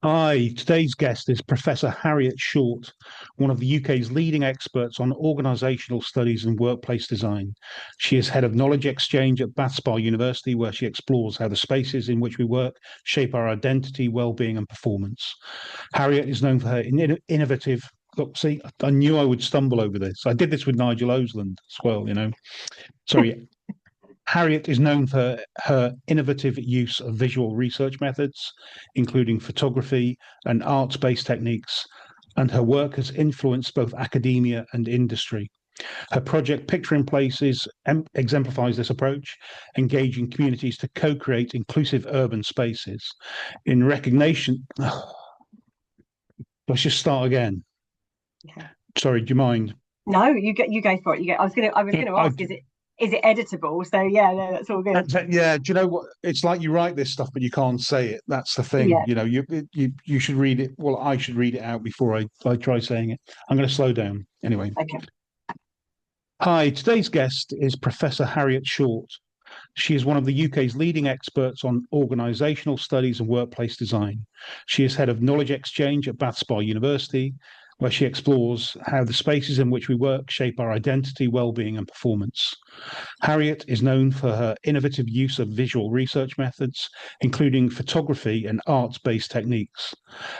Hi, today's guest is Professor Harriet Shortt, one of the UK's leading experts on organisational studies and workplace design. She is head of knowledge exchange at Bath University, where she explores how the spaces in which we work shape our identity, well-being, and performance. Harriet is known for her innovative. Look, see, I knew I would stumble over this. I did this with Nigel Osland as well, Sorry, Harriet is known for her innovative use of visual research methods, including photography and arts-based techniques, and her work has influenced both academia and industry. Her project Picture in Places exemplifies this approach, engaging communities to co-create inclusive urban spaces. In recognition, let's just start again. Okay. Sorry, do you mind? No, you go for it. You go. I was gonna I, ask, is it editable? So yeah, no, that's all good. Yeah, do you know what? It's like you write this stuff, but you can't say it. That's the thing. Yeah. You should read it. Well, I should read it out before I try saying it. I'm going to slow down anyway. Okay. Hi, today's guest is Professor Harriet Shortt. She is one of the UK's leading experts on organisational studies and workplace design. She is head of knowledge exchange at Bath University, where she explores how the spaces in which we work shape our identity, well-being, and performance. Harriet is known for her innovative use of visual research methods, including photography and arts-based techniques,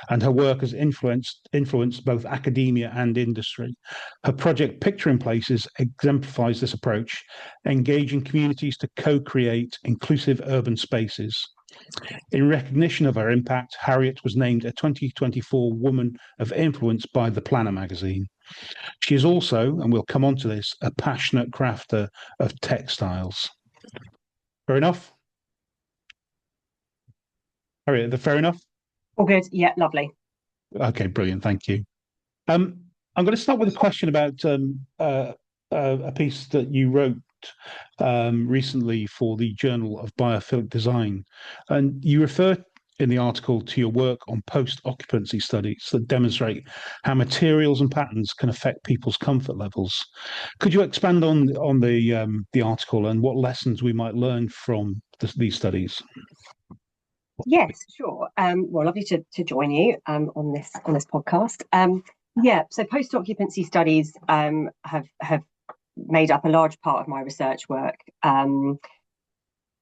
and her work has influenced both academia and industry. Her project Picture in Places exemplifies this approach, engaging communities to co-create inclusive urban spaces. In recognition of her impact, Harriet was named a 2024 Woman of Influence by The Planner magazine. She is also, and we'll come on to this, a passionate crafter of textiles. Fair enough? Harriet, fair enough? All good. Yeah, lovely. Okay, brilliant. Thank you. I'm going to start with a question about a piece that you wrote recently for the Journal of Biophilic Design. And you refer in the article to your work on post-occupancy studies that demonstrate how materials and patterns can affect people's comfort levels. Could you expand on the article and what lessons we might learn from these studies? Yes, sure. Well, lovely to join you on this podcast. Yeah. So post occupancy studies have made up a large part of my research work.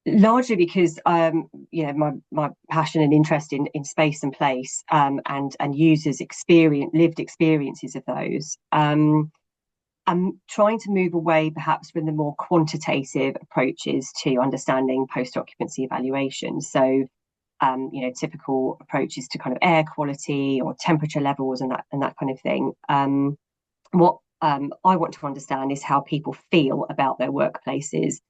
Largely because my passion and interest in space and place, and users lived experiences of those. I'm trying to move away perhaps from the more quantitative approaches to understanding post occupancy evaluation. So typical approaches to kind of air quality or temperature levels and that kind of thing. What I want to understand is how people feel about their workplaces,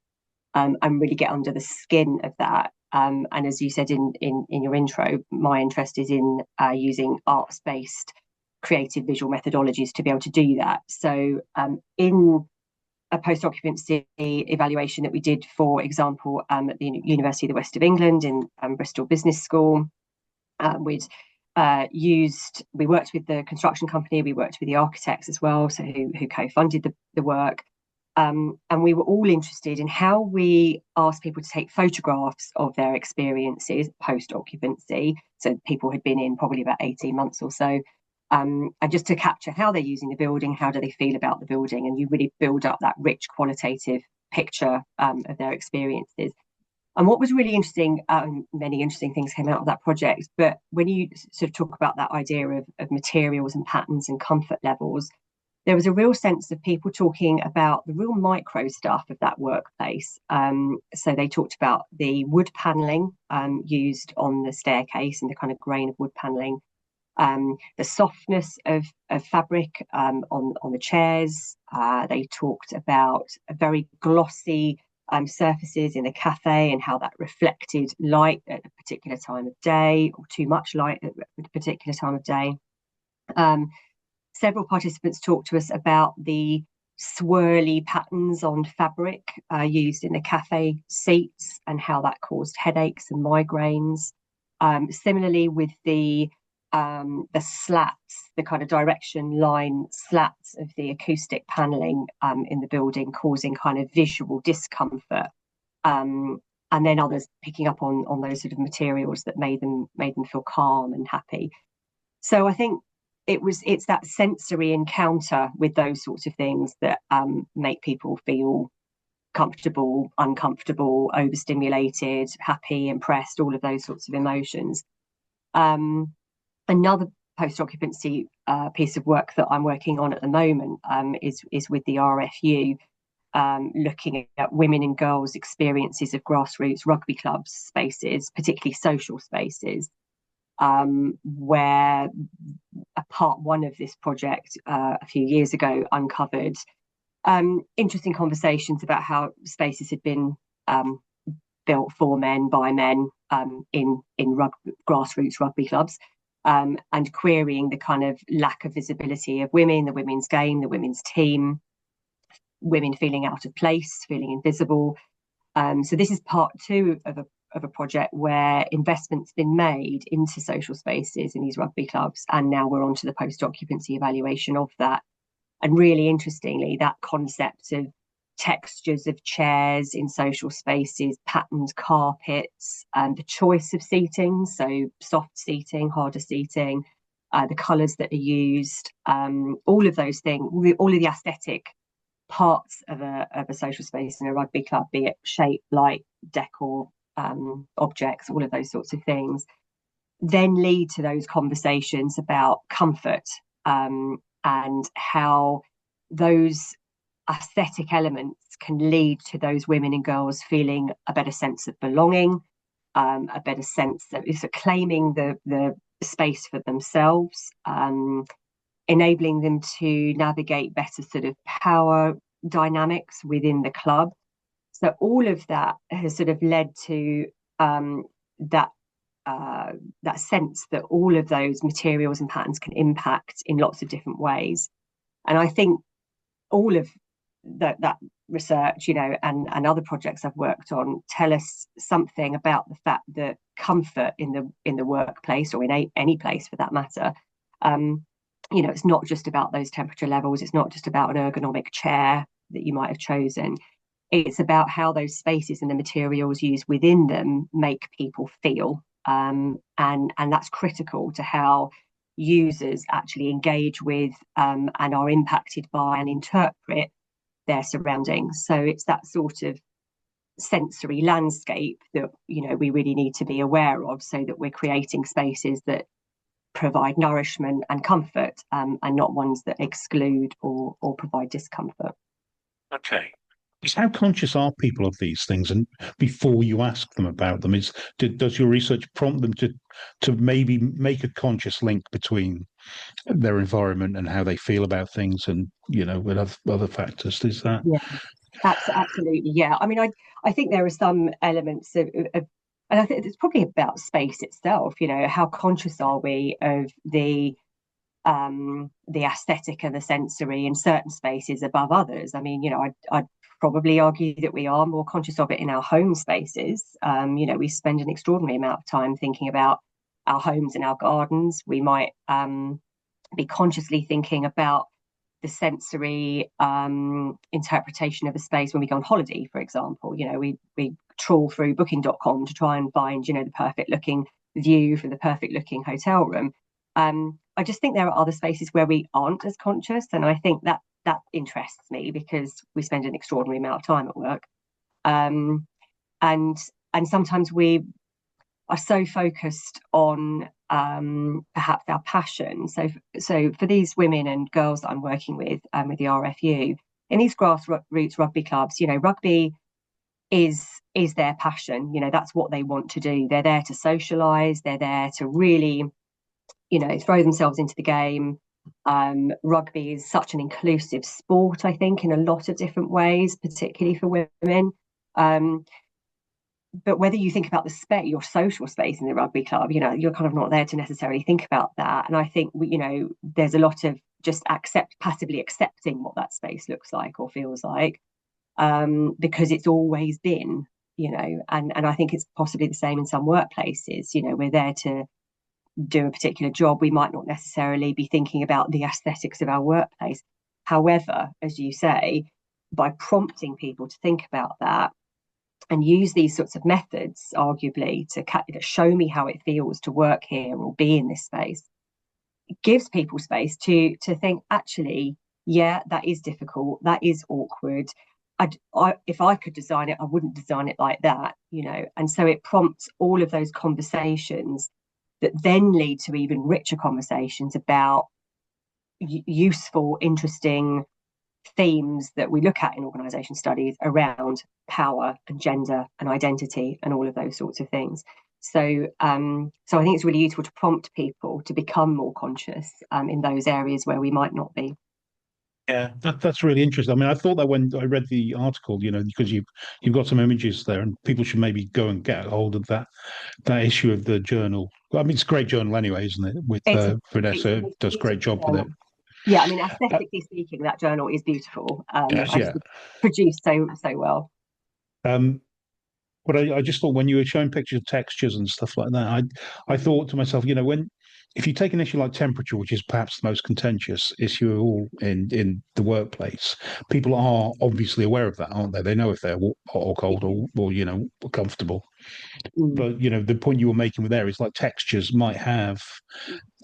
and really get under the skin of that. And as you said in your intro, my interest is in using arts-based creative visual methodologies to be able to do that. So in a post-occupancy evaluation that we did, for example, at the University of the West of England in Bristol Business School, we worked with the construction company, we worked with the architects as well, so who co-funded the work. And we were all interested in how we asked people to take photographs of their experiences post-occupancy. So people had been in probably about 18 months or so, and just to capture how they're using the building, how do they feel about the building, and you really build up that rich qualitative picture of their experiences. And what was really interesting, many interesting things came out of that project, but when you sort of talk about that idea of materials and patterns and comfort levels, there was a real sense of people talking about the real micro stuff of that workplace. So they talked about the wood paneling used on the staircase and the kind of grain of wood paneling, the softness of fabric on the chairs. They talked about a very glossy surfaces in the cafe and how that reflected light at a particular time of day, or too much light at a particular time of day. Several participants talked to us about the swirly patterns on fabric used in the cafe seats and how that caused headaches and migraines. Similarly, with the slats, the kind of direction line slats of the acoustic paneling in the building, causing kind of visual discomfort. and then others picking up on those sort of materials that made them feel calm and happy. So I think it's that sensory encounter with those sorts of things that make people feel comfortable, uncomfortable, overstimulated, happy, impressed, all of those sorts of emotions. Another post-occupancy piece of work that I'm working on at the moment is with the RFU, looking at women and girls' experiences of grassroots rugby clubs spaces, particularly social spaces, where a part one of this project a few years ago uncovered interesting conversations about how spaces had been built for men by men in grassroots rugby clubs, and querying the kind of lack of visibility of women, the women's game, the women's team, women feeling out of place, feeling invisible. So this is part two of a project where investment's been made into social spaces in these rugby clubs, and now we're on to the post-occupancy evaluation of that. And really interestingly, that concept of textures of chairs in social spaces, patterned carpets, and the choice of seating, so soft seating, harder seating, the colours that are used, all of those things, all of the aesthetic parts of a social space in a rugby club, be it shape, light, decor, objects, all of those sorts of things, then lead to those conversations about comfort, and how those aesthetic elements can lead to those women and girls feeling a better sense of belonging, a better sense of claiming the space for themselves, enabling them to navigate better sort of power dynamics within the club. So all of that has sort of led to that sense that all of those materials and patterns can impact in lots of different ways. And I think all of that research, and other projects I've worked on tell us something about the fact that comfort in the workplace, or in any place for that matter, it's not just about those temperature levels. It's not just about an ergonomic chair that you might have chosen. It's about how those spaces and the materials used within them make people feel. And that's critical to how users actually engage with and are impacted by and interpret their surroundings. So it's that sort of sensory landscape that we really need to be aware of, so that we're creating spaces that provide nourishment and comfort, and not ones that exclude or provide discomfort. Okay. How conscious are people of these things, and before you ask them about them, does your research prompt them to maybe make a conscious link between their environment and how they feel about things, and with other factors? Is that? Yeah, absolutely. Yeah, I mean, I think there are some elements and I think it's probably about space itself. How conscious are we of the aesthetic and the sensory in certain spaces above others? I mean, I'd probably argue that we are more conscious of it in our home spaces. We spend an extraordinary amount of time thinking about our homes and our gardens. We might be consciously thinking about the sensory interpretation of a space when we go on holiday, for example. We trawl through booking.com to try and find, the perfect looking view for the perfect looking hotel room. I just think there are other spaces where we aren't as conscious, and I think that interests me because we spend an extraordinary amount of time at work, and sometimes we are so focused on perhaps our passion. So for these women and girls that I'm working with the RFU in these grassroots rugby clubs, rugby is their passion. That's what they want to do. They're there to socialise. They're there to really throw themselves into the game. Rugby is such an inclusive sport, I think, in a lot of different ways, particularly for women. But whether you think about your social space in the rugby club, you're kind of not there to necessarily think about that. And I think there's a lot of just passively accepting what that space looks like or feels like, because it's always been, and I think it's possibly the same in some workplaces. We're there to do a particular job. We might not necessarily be thinking about the aesthetics of our workplace. However, as you say, by prompting people to think about that, and use these sorts of methods, arguably, to show me how it feels to work here or be in this space, it gives people space to think, actually, yeah, that is difficult, that is awkward. If I could design it, I wouldn't design it like that, you know. And so it prompts all of those conversations that then lead to even richer conversations about useful, interesting themes that we look at in organisation studies around power and gender and identity and all of those sorts of things. So I think it's really useful to prompt people to become more conscious in those areas where we might not be. Yeah, that's really interesting. I mean, I thought that when I read the article, because you've got some images there, and people should maybe go and get hold of that issue of the journal. Well, I mean, it's a great journal anyway, isn't it? With It's Vanessa a does a great beautiful job with it. journal. Yeah, I mean, Uh, aesthetically speaking, that journal is beautiful. yes, I just yeah. think it's produced so well. Um, but I just thought when you were showing pictures of textures and stuff like that, I thought to myself, when if you take an issue like temperature, which is perhaps the most contentious issue of all in the workplace, people are obviously aware of that, aren't they? They know if they're hot or cold or comfortable. Mm, But the point you were making with there is like textures might have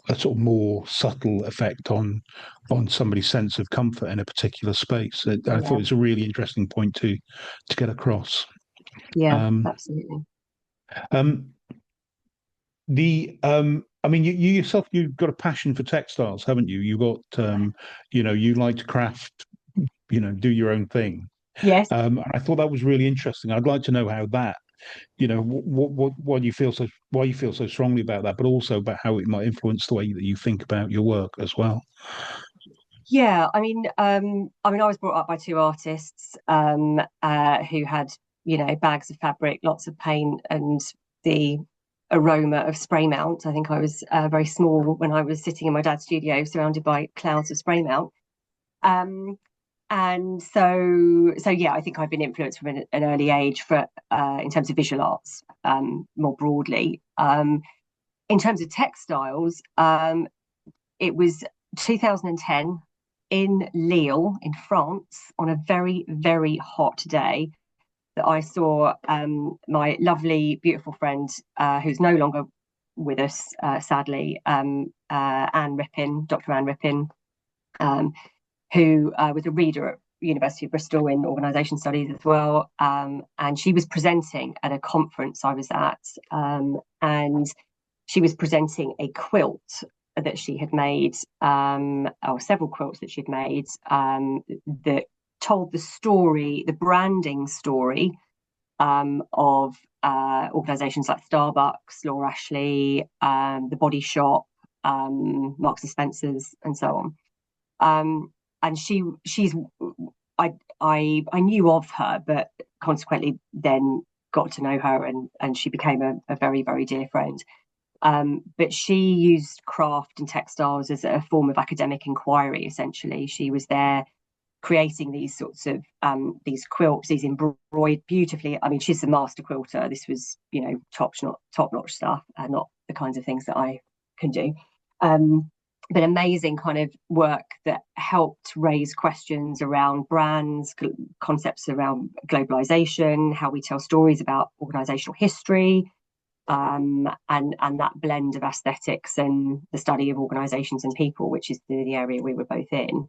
a sort of more subtle effect on somebody's sense of comfort in a particular space. I thought yeah, it's a really interesting point to get across. yeah, Um, absolutely. um, I mean, you yourself, you've got a passion for textiles, haven't you? You got, you like to craft, do your own thing. Yes. And I thought that was really interesting. I'd like to know how that, what you feel why you feel so strongly about that, but also about how it might influence the way that you think about your work as well. Yeah, I mean, I was brought up by two artists who had, bags of fabric, lots of paint, and the aroma of spray mount. I think I was very small when I was sitting in my dad's studio, surrounded by clouds of spray mount. Um, and so yeah, I think I've been influenced from an early age for in terms of visual arts more broadly. In terms of textiles, it was 2010 in Lille, in France, on a very, very hot day that I saw my lovely, beautiful friend, who's no longer with us, sadly, Anne Rippin, Dr. Anne Rippin, um, who was a reader at University of Bristol in organisation studies as well. And she was presenting at a conference I was at, and she was presenting a quilt that she had made, or several quilts that she'd made, that told the story, the branding story of organisations like Starbucks, Laura Ashley, The Body Shop, Marks and Spencers, and so on. And she's I knew of her, but consequently then got to know her, and she became a very, very dear friend. But she used craft and textiles as a form of academic inquiry. Essentially, she was there creating these sorts of these quilts, these embroidered beautifully. I mean, she's a master quilter. This was, top notch stuff, and not the kinds of things that I can do. But amazing kind of work that helped raise questions around brands, concepts around globalization, how we tell stories about organizational history, and that blend of aesthetics and the study of organizations and people, which is the area we were both in.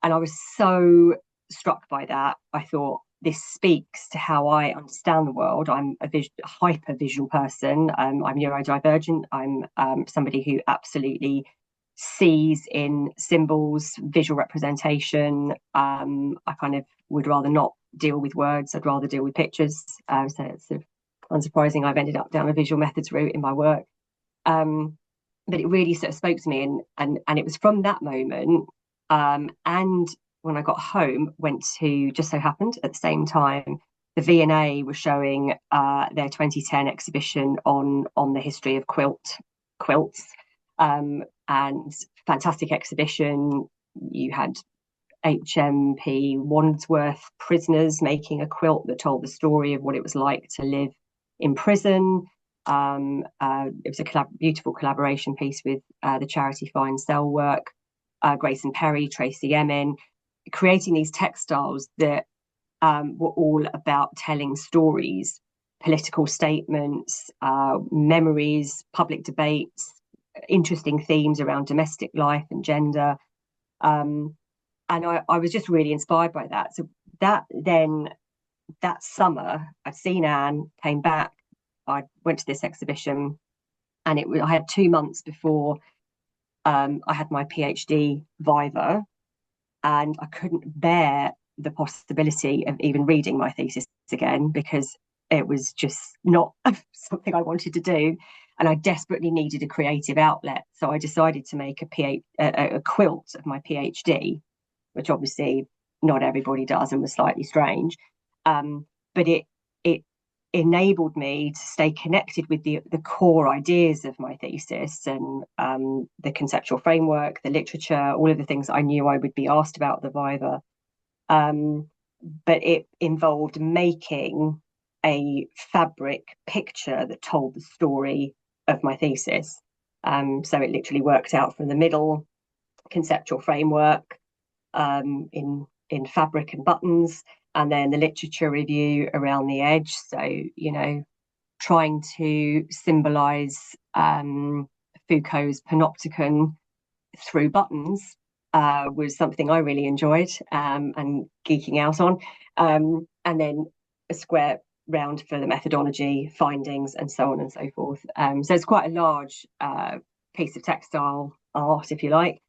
And I was so struck by that. I thought, this speaks to how I understand the world. I'm a hyper visual person. I'm neurodivergent. I'm somebody who absolutely sees in symbols, visual representation. I kind of would rather not deal with words. I'd rather deal with pictures. So it's sort of unsurprising I've ended up down a visual methods route in my work. But it really sort of spoke to me, and it was from that moment. And when I got home, went to, just so happened at the same time, the V&A was showing their 2010 exhibition on the history of quilts, and fantastic exhibition. You had HMP Wandsworth prisoners making a quilt that told the story of what it was like to live in prison. It was a beautiful collaboration piece with the charity Fine Cell Work, Grayson Perry, Tracy Emin, creating these textiles that were all about telling stories, political statements, memories, public debates, interesting themes around domestic life and gender. Um, and I was just really inspired by that. So that summer, I'd seen Anne, came back, I went to this exhibition, and I had 2 months before I had my PhD viva, and I couldn't bear the possibility of even reading my thesis again because it was just not something I wanted to do, and I desperately needed a creative outlet. So I decided to make a quilt of my PhD, which obviously not everybody does and was slightly strange. But it enabled me to stay connected with the core ideas of my thesis and the conceptual framework, the literature, all of the things I knew I would be asked about the Viva. But it involved making a fabric picture that told the story of my thesis. So it literally worked out from the middle, conceptual framework, in fabric and buttons, and then the literature review around the edge. So, trying to symbolize Foucault's panopticon through buttons was something I really enjoyed and geeking out on. And then a square round for the methodology, findings, and so on and so forth. So it's quite a large piece of textile art, if you like.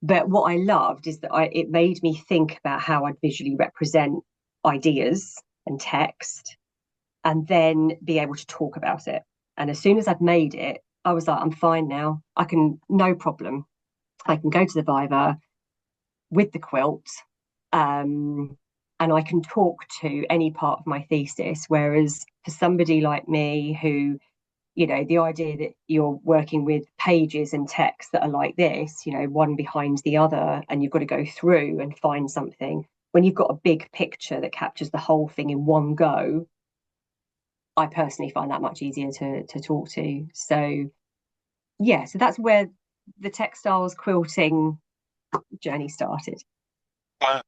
But what I loved is that it made me think about how I'd visually represent ideas and text, and then be able to talk about it. And as soon as I'd made it, I was like, I'm fine now. I can, no problem. I can go to the Viva with the quilt, and I can talk to any part of my thesis. Whereas for somebody like me who, the idea that you're working with pages and text that are like this, one behind the other, and you've got to go through and find something. When you've got a big picture that captures the whole thing in one go, I personally find that much easier to talk to. So, yeah, so that's where the textiles quilting journey started. I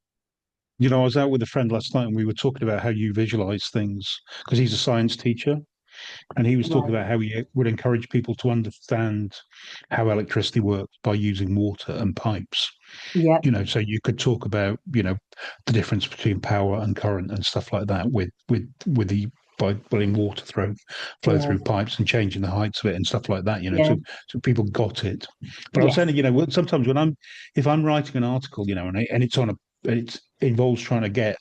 was out with a friend last night and we were talking about how you visualize things because he's a science teacher. And he was talking Right. about how he would encourage people to understand how electricity works by using water and pipes. Yep. So you could talk about, the difference between power and current and stuff like that with the by letting water flow Yeah. through pipes and changing the heights of it and stuff like that, Yeah. so people got it. But I was Yes. saying, sometimes if I'm writing an article, and it involves trying to get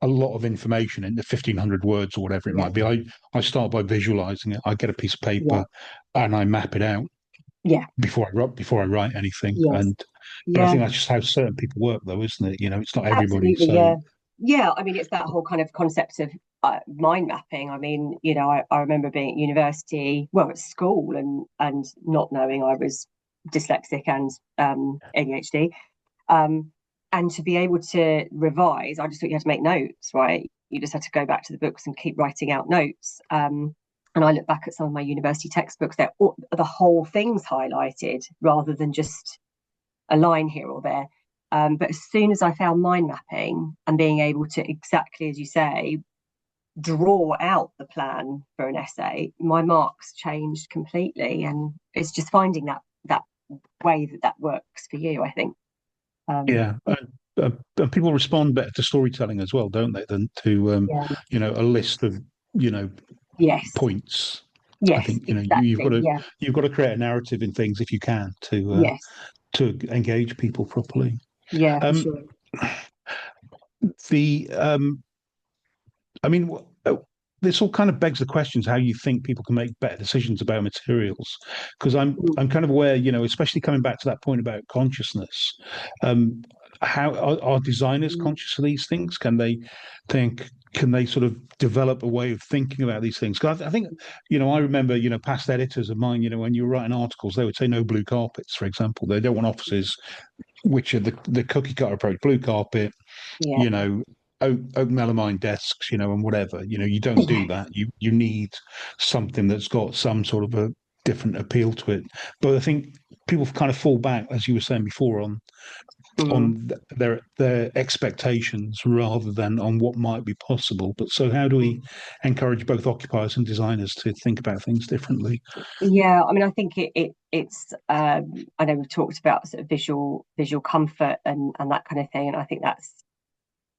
a lot of information into 1,500 words or whatever it Yeah. might be. I start by visualizing it. I get a piece of Yeah. paper and I map it out Yeah. before I write anything. Yes. But I Yeah. think that's just how certain people work, though, isn't it? It's not everybody. Absolutely. So Yeah. Yeah. I mean, it's that whole kind of concept of mind mapping. I mean, I remember being at university, well, at school, and not knowing I was dyslexic and ADHD. Um, and to be able to revise, I just thought you had to make notes, right? You just had to go back to the books and keep writing out notes. And I look back at some of my university textbooks; the whole thing's highlighted rather than just a line here or there. But as soon as I found mind mapping and being able to, exactly as you say, draw out the plan for an essay, my marks changed completely. And it's just finding that way that works for you, I think. Um, yeah, and people respond better to storytelling as well, don't they, than to yeah. a list of you know Yes. points. I Yes. think Exactly. Yeah. you've got to create a narrative in things if you can Yes. to engage people properly. Yeah. For Um, sure. the I mean, this all kind of begs the questions how you think people can make better decisions about materials. Because Mm. I'm kind of aware, especially coming back to that point about consciousness. Um, how are designers Mm. conscious of these things? Can they think? Can they sort of develop a way of thinking about these things? Because I think, I remember, past editors of mine, when you were writing articles, they would say no blue carpets, for example. They don't want offices, which are the cookie cutter approach, blue carpet, Yeah. you know, oak melamine desks, and whatever. You don't do Yes. that. You need something that's got some sort of a different appeal to it. But I think people kind of fall back, as you were saying before, on Mm. on their expectations rather than on what might be possible. But so how do we encourage both occupiers and designers to think about things differently? Yeah, I mean, I think it's I know we've talked about sort of visual comfort and that kind of thing, and I think that's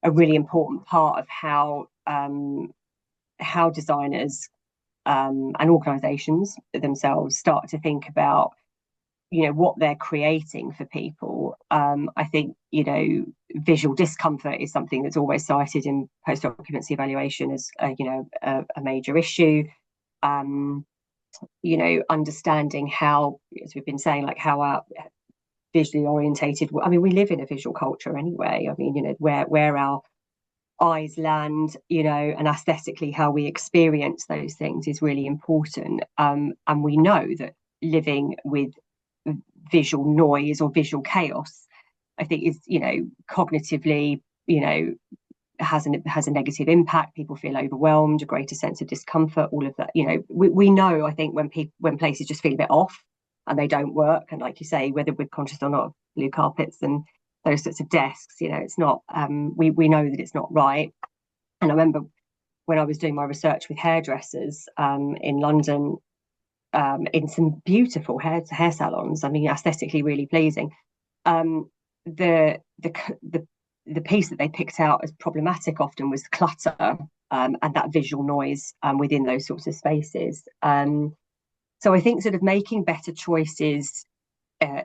a really important part of how designers and organisations themselves start to think about, what they're creating for people. I think, visual discomfort is something that's always cited in post occupancy evaluation as a major issue. Um, Understanding how, as we've been saying, like how our visually orientated, I mean, we live in a visual culture anyway. I mean, where our eyes land, and aesthetically how we experience those things is really important. And we know that living with visual noise or visual chaos, I think is, cognitively, has a negative impact. People feel overwhelmed, a greater sense of discomfort, all of that. We know, I think, when places just feel a bit off and they don't work, and like you say, whether we're conscious or not, blue carpets and those sorts of desks, it's not, we know that it's not right. And I remember when I was doing my research with hairdressers in London, in some beautiful hair salons, I mean, aesthetically really pleasing. Um, the the the piece that they picked out as problematic often was clutter, and that visual noise within those sorts of spaces. So I think sort of making better choices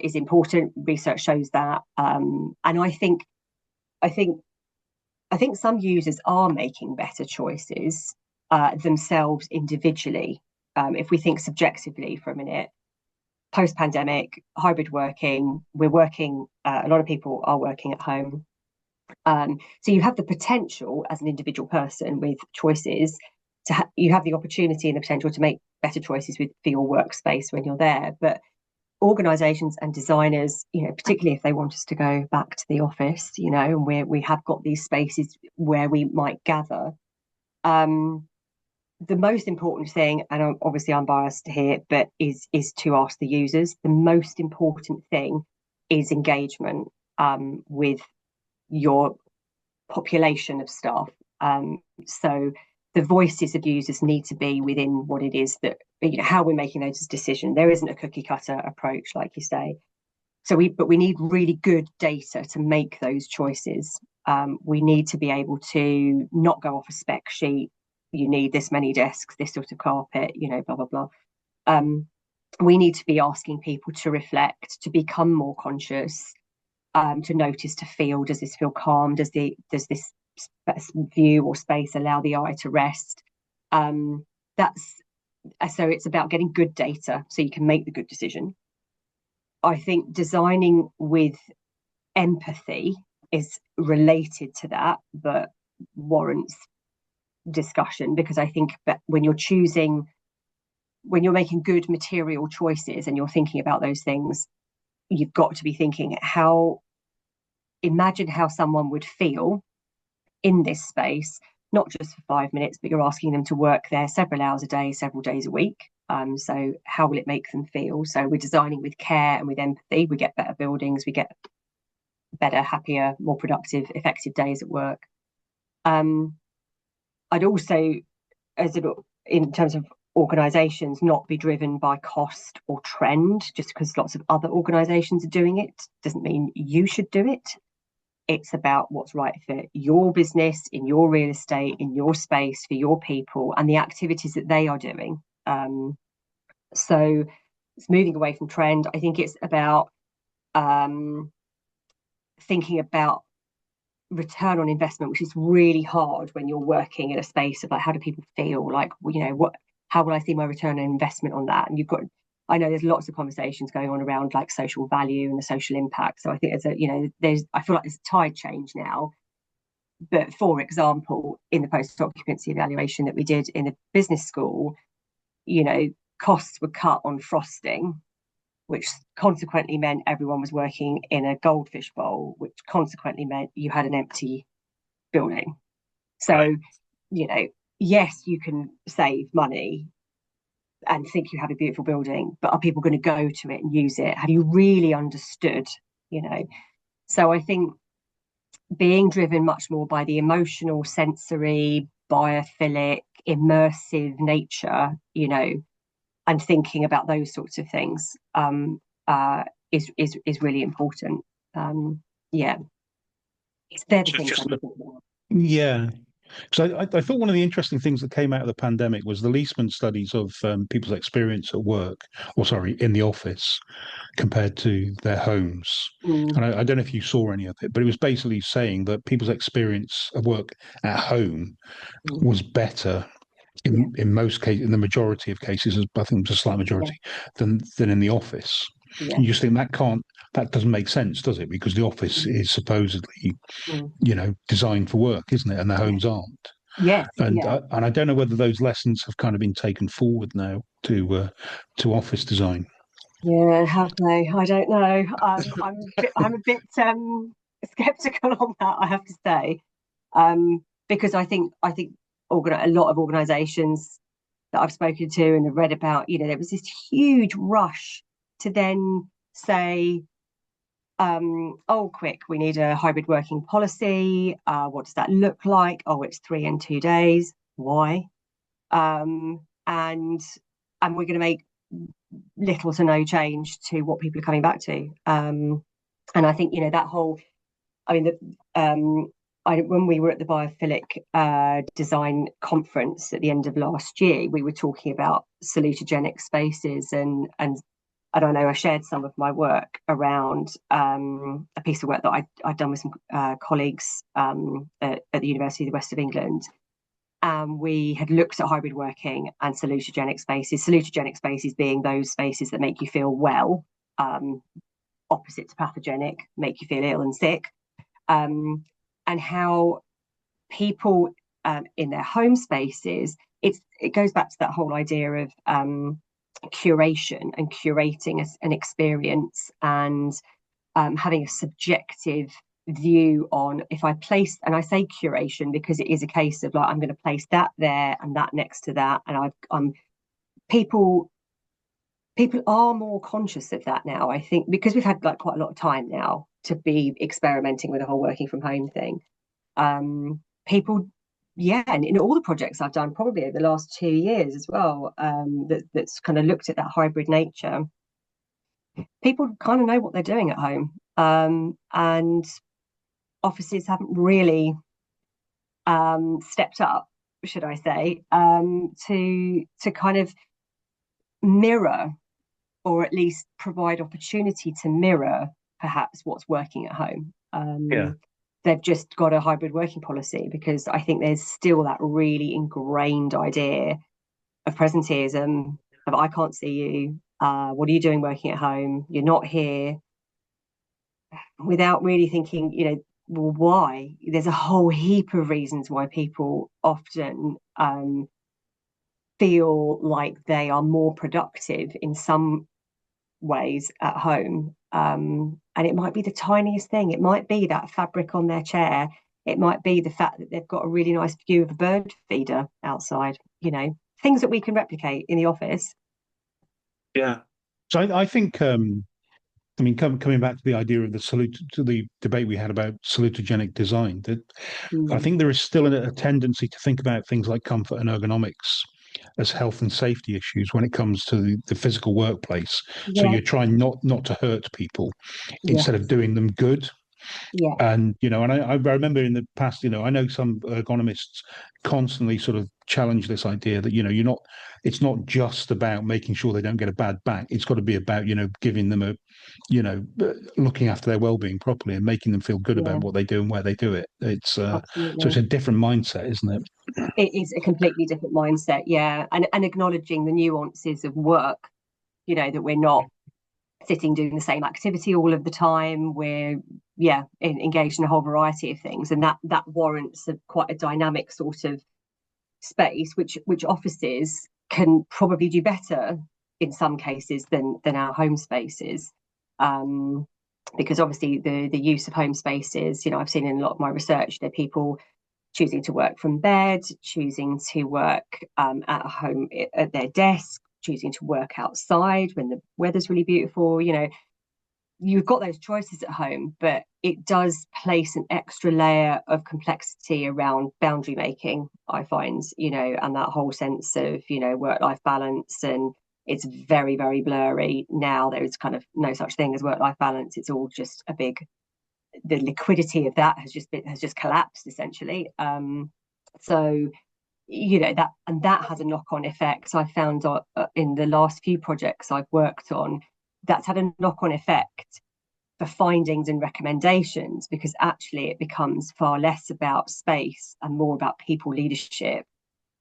is important. Research shows that, and I think I think some users are making better choices themselves individually. If we think subjectively for a minute, post pandemic, hybrid working, we're working, a lot of people are working at home. So you have the potential as an individual person with choices you have the opportunity and the potential to make better choices for your workspace when you're there. But organizations and designers, particularly if they want us to go back to the office, and we have got these spaces where we might gather. The most important thing, and obviously I'm biased here, but is to ask the users. The most important thing is engagement with your population of staff. So the voices of users need to be within what it is that, how we're making those decisions. There isn't a cookie cutter approach, like you say. But we need really good data to make those choices. We need to be able to not go off a spec sheet. You need this many desks, this sort of carpet, blah, blah, blah. We need to be asking people to reflect, to become more conscious, to notice, to feel, does this feel calm? Does this view or space allow the eye to rest? That's so it's about getting good data so you can make the good decision. I think designing with empathy is related to that, but warrants discussion, because I think that when you're making good material choices and you're thinking about those things, you've got to be thinking imagine how someone would feel in this space, not just for 5 minutes, but you're asking them to work there several hours a day, several days a week. So how will it make them feel? So we're designing with care and with empathy. We get better buildings, we get better, happier, more productive, effective days at work. I'd also, in terms of organisations, not be driven by cost or trend. Just because lots of other organisations are doing it doesn't mean you should do it. It's about what's right for your business, in your real estate, in your space, for your people, and the activities that they are doing. So it's moving away from trend. I think it's about thinking about return on investment, which is really hard when you're working in a space of like, how do people feel? Like, how will I see my return on investment on that? And I know there's lots of conversations going on around like social value and the social impact. So I think I feel like there's a tide change now. But for example, in the post-occupancy evaluation that we did in the business school, costs were cut on frosting, which consequently meant everyone was working in a goldfish bowl, which consequently meant you had an empty building. So, yes, you can save money and think you have a beautiful building, but are people going to go to it and use it? Have you really understood, So I think being driven much more by the emotional, sensory, biophilic, immersive nature, and thinking about those sorts of things, uh, is really important. Yeah, they're the So it's things just I'm thinking about. yeah. So I thought one of the interesting things that came out of the pandemic was the Leesman studies of people's experience at work, or sorry, in the office compared to their homes. Mm, And I don't know if you saw any of it, but it was basically saying that people's experience of work at home mm, was better yeah, in most cases, in the majority of cases, I think it's a slight yeah, majority, than in the office. yeah, And you just think that doesn't make sense, does it? Because the office mm, is supposedly, mm, designed for work, isn't it? And the yeah, homes aren't. yes, yeah. And I don't know whether those lessons have kind of been taken forward now to office design. Yeah, have they? I don't know. I'm a bit skeptical on that, I have to say, because I think a lot of organisations that I've spoken to and have read about, there was this huge rush to then say, oh, quick, we need a hybrid working policy. What does that look like? Oh, it's 3 and 2 days. Why? And we're going to make little to no change to what people are coming back to. And I think that whole, I mean, when we were at the biophilic design conference at the end of last year, we were talking about salutogenic spaces, and I don't know, I shared some of my work around a piece of work that I'd done with some colleagues at the University of the West of England. We had looked at hybrid working and salutogenic spaces. Salutogenic spaces being those spaces that make you feel well, um, opposite to pathogenic, make you feel ill and sick, um, and how people in their home spaces, it goes back to that whole idea of curation and curating an experience, and having a subjective view on, if I place, and I say curation because it is a case of like, I'm going to place that there and that next to that, and I'm people people are more conscious of that now, I think, because we've had like quite a lot of time now to be experimenting with the whole working from home thing. People, yeah, and in all the projects I've done probably over the last 2 years as well, that's kind of looked at that hybrid nature, people kind of know what they're doing at home. And offices haven't really stepped up, should I say, to kind of mirror, or at least provide opportunity to mirror perhaps what's working at home. Yeah. They've just got a hybrid working policy because I think there's still that really ingrained idea of presenteeism, of I can't see you. What are you doing working at home? You're not here, without really thinking, well, why? There's a whole heap of reasons why people often feel like they are more productive in some ways at home. And it might be the tiniest thing. It might be that fabric on their chair. It might be the fact that they've got a really nice view of a bird feeder outside, things that we can replicate in the office. Yeah. So I think I mean, coming back to the idea of to the debate we had about salutogenic design, that I Mm. think there is still a tendency to think about things like comfort and ergonomics as health and safety issues when it comes to the physical workplace. So Yeah, you're trying not to hurt people yeah, instead of doing them good. yeah, And and I remember in the past, I know some ergonomists constantly sort of challenge this idea that it's not just about making sure they don't get a bad back. It's got to be about giving them looking after their well-being properly and making them feel good yeah, about what they do and where they do it. So it's absolutely. a different mindset, isn't it? It is a completely different mindset, yeah, and acknowledging the nuances of work. That we're not sitting doing the same activity all of the time. We're, yeah, engaged in a whole variety of things, and that warrants quite a dynamic sort of space, which offices can probably do better in some cases than our home spaces. Um, because obviously the use of home spaces, I've seen in a lot of my research that people choosing to work from bed, choosing to work at home at their desk, choosing to work outside when the weather's really beautiful. you've got those choices at home, but it does place an extra layer of complexity around boundary making, I find, and that whole sense of, work-life balance. And it's very, very blurry now. There's kind of no such thing as work-life balance. It's all just the liquidity of that has just collapsed essentially. So that has a knock-on effect. I found in the last few projects I've worked on, that's had a knock-on effect for findings and recommendations, because actually it becomes far less about space and more about people leadership,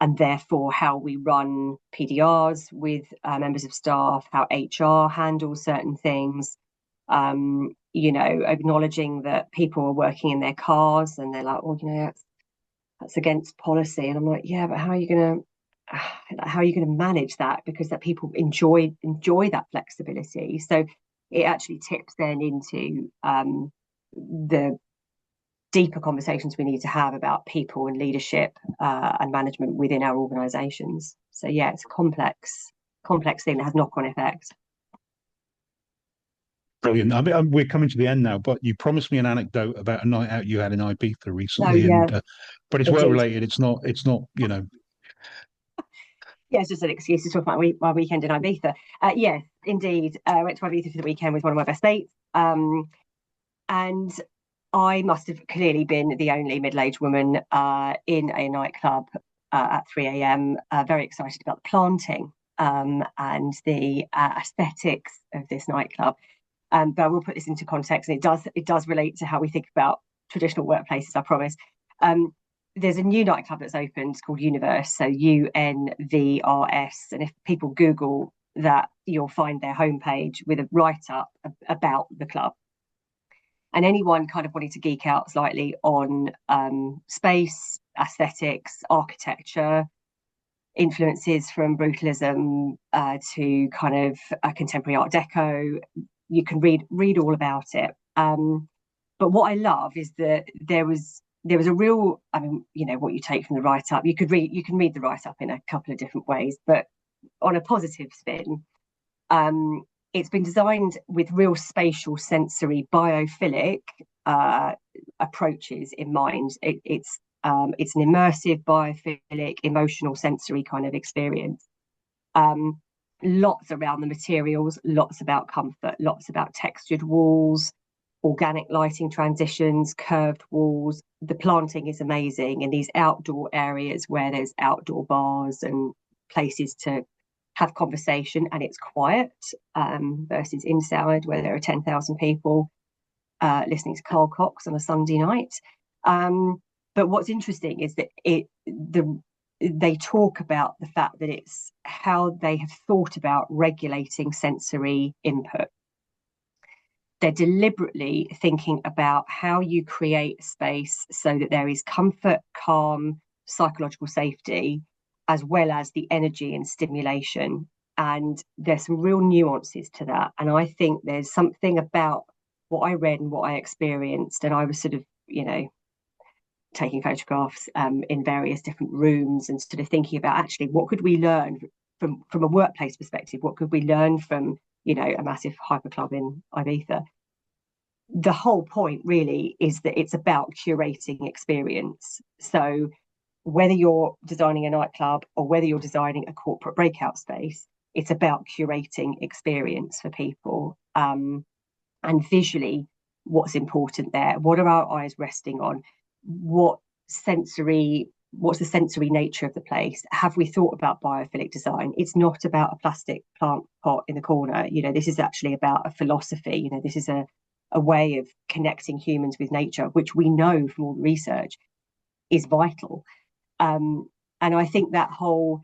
and therefore how we run PDRs with members of staff, how HR handles certain things. Acknowledging that people are working in their cars and they're like, well, that's against policy. And I'm like, yeah, but how are you going to manage that? Because that people enjoy that flexibility. So it actually tips then into the deeper conversations we need to have about people and leadership and management within our organizations. So yeah, it's a complex thing that has knock-on effects. Brilliant. I mean, we're coming to the end now, but you promised me an anecdote about a night out you had in Ibiza Oh recently, yeah, but it's I work did. related. It's not. It's not. Yeah, it's just an excuse to talk about my weekend in Ibiza. Yes, indeed. I went to Ibiza for the weekend with one of my best mates. And I must have clearly been the only middle-aged woman in a nightclub at 3 a.m. Very excited about the planting and the aesthetics of this nightclub. But I will put this into context, and it does relate to how we think about traditional workplaces, I promise. There's a new nightclub that's opened called Universe, so UNVRS, and if people Google that, you'll find their homepage with a write-up about the club. And anyone kind of wanting to geek out slightly on space, aesthetics, architecture, influences from brutalism to kind of contemporary Art Deco, you can read all about it. But what I love is that there was a real, I mean, what you take from the write-up, you can read the write-up in a couple of different ways, but on a positive spin, it's been designed with real spatial, sensory, biophilic approaches in mind. It's an immersive, biophilic, emotional, sensory kind of experience. Lots around the materials, lots about comfort, lots about textured walls, organic lighting transitions, curved walls. The planting is amazing in these outdoor areas where there's outdoor bars and places to have conversation, and it's quiet versus inside where there are 10,000 people listening to Carl Cox on a Sunday night. But what's interesting is that they talk about the fact that it's how they have thought about regulating sensory input. They're deliberately thinking about how you create space so that there is comfort, calm, psychological safety, as well as the energy and stimulation. And there's some real nuances to that. And I think there's something about what I read and what I experienced. And I was sort of, taking photographs in various different rooms and sort of thinking about actually what could we learn from a workplace perspective? What could we learn from, a massive hyperclub in Ibiza? The whole point really is that it's about curating experience. So whether you're designing a nightclub or whether you're designing a corporate breakout space, it's about curating experience for people. And visually, what's important there? What are our eyes resting on? What's the sensory nature of the place? Have we thought about biophilic design? It's not about a plastic plant pot in the corner. This is actually about a philosophy. This is a way of connecting humans with nature, which we know from all the research is vital. And I think that how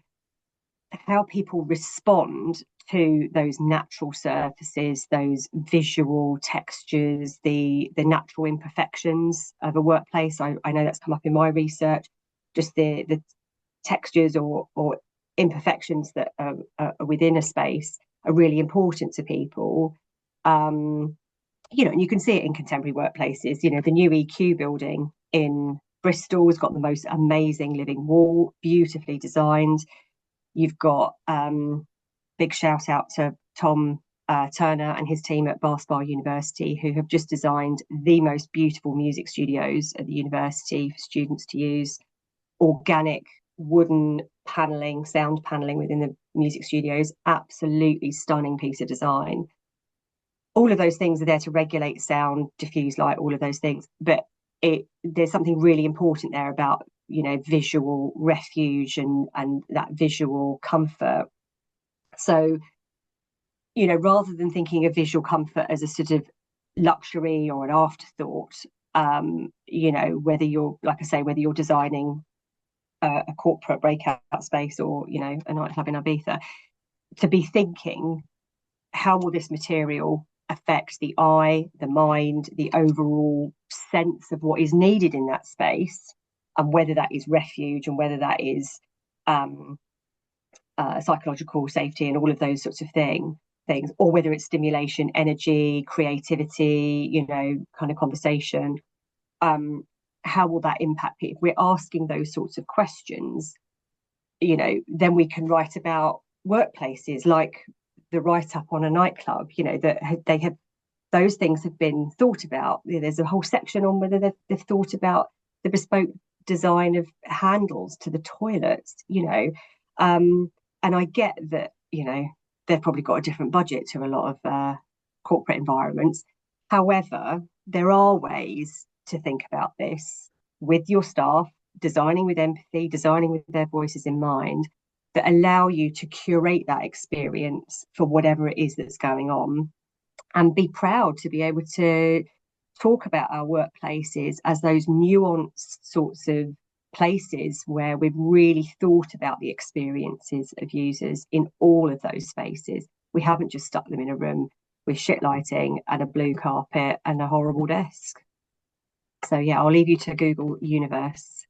people respond to those natural surfaces, those visual textures, the natural imperfections of a workplace. I know that's come up in my research, just the textures or imperfections that are within a space are really important to people. And you can see it in contemporary workplaces. The new EQ building in Bristol has got the most amazing living wall, beautifully designed. You've got big shout out to Tom Turner and his team at Bath Spa University, who have just designed the most beautiful music studios at the university for students to use. Organic wooden paneling, sound paneling within the music studios, absolutely stunning piece of design. All of those things are there to regulate sound, diffuse light, all of those things. But there's something really important there about, visual refuge and that visual comfort. So, rather than thinking of visual comfort as a sort of luxury or an afterthought, whether you're, like I say, whether you're designing a corporate breakout space or, a nightclub in Ibiza, to be thinking, how will this material affect the eye, the mind, the overall sense of what is needed in that space, and whether that is refuge and whether that is psychological safety and all of those sorts of things, or whether it's stimulation, energy, creativity, kind of conversation. How will that impact people? If we're asking those sorts of questions, then we can write about workplaces, like the write-up on a nightclub, that they have, those things have been thought about. There's a whole section on whether they've thought about the bespoke design of handles to the toilets, and I get that, they've probably got a different budget to a lot of corporate environments. However, there are ways to think about this with your staff, designing with empathy, designing with their voices in mind, that allow you to curate that experience for whatever it is that's going on, and be proud to be able to talk about our workplaces as those nuanced sorts of places where we've really thought about the experiences of users in all of those spaces. We haven't just stuck them in a room with shit lighting and a blue carpet and a horrible desk. So yeah, I'll leave you to Google Universe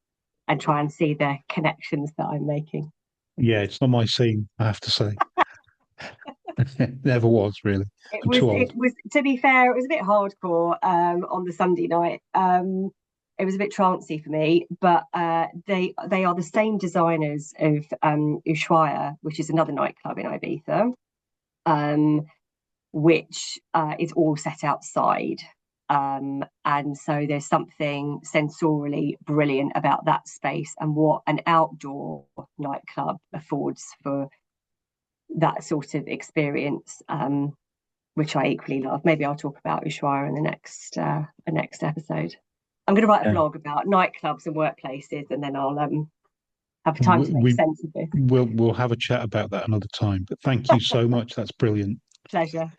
and try and see the connections that I'm making. Yeah, it's not my scene, I have to say. It never was really. It I'm was, too it old. was, to be fair, it was a bit hardcore on the Sunday night. It was a bit trancy for me, but they are the same designers of Ushuaia, which is another nightclub in Ibiza, which is all set outside. And so there's something sensorially brilliant about that space and what an outdoor nightclub affords for that sort of experience, which I equally love. Maybe I'll talk about Ushuaia in the next episode. I'm going to write a Yeah. blog about nightclubs and workplaces, and then I'll have time We, to make we sense of this. we'll have a chat about that another time. But thank you so much. That's brilliant. Pleasure.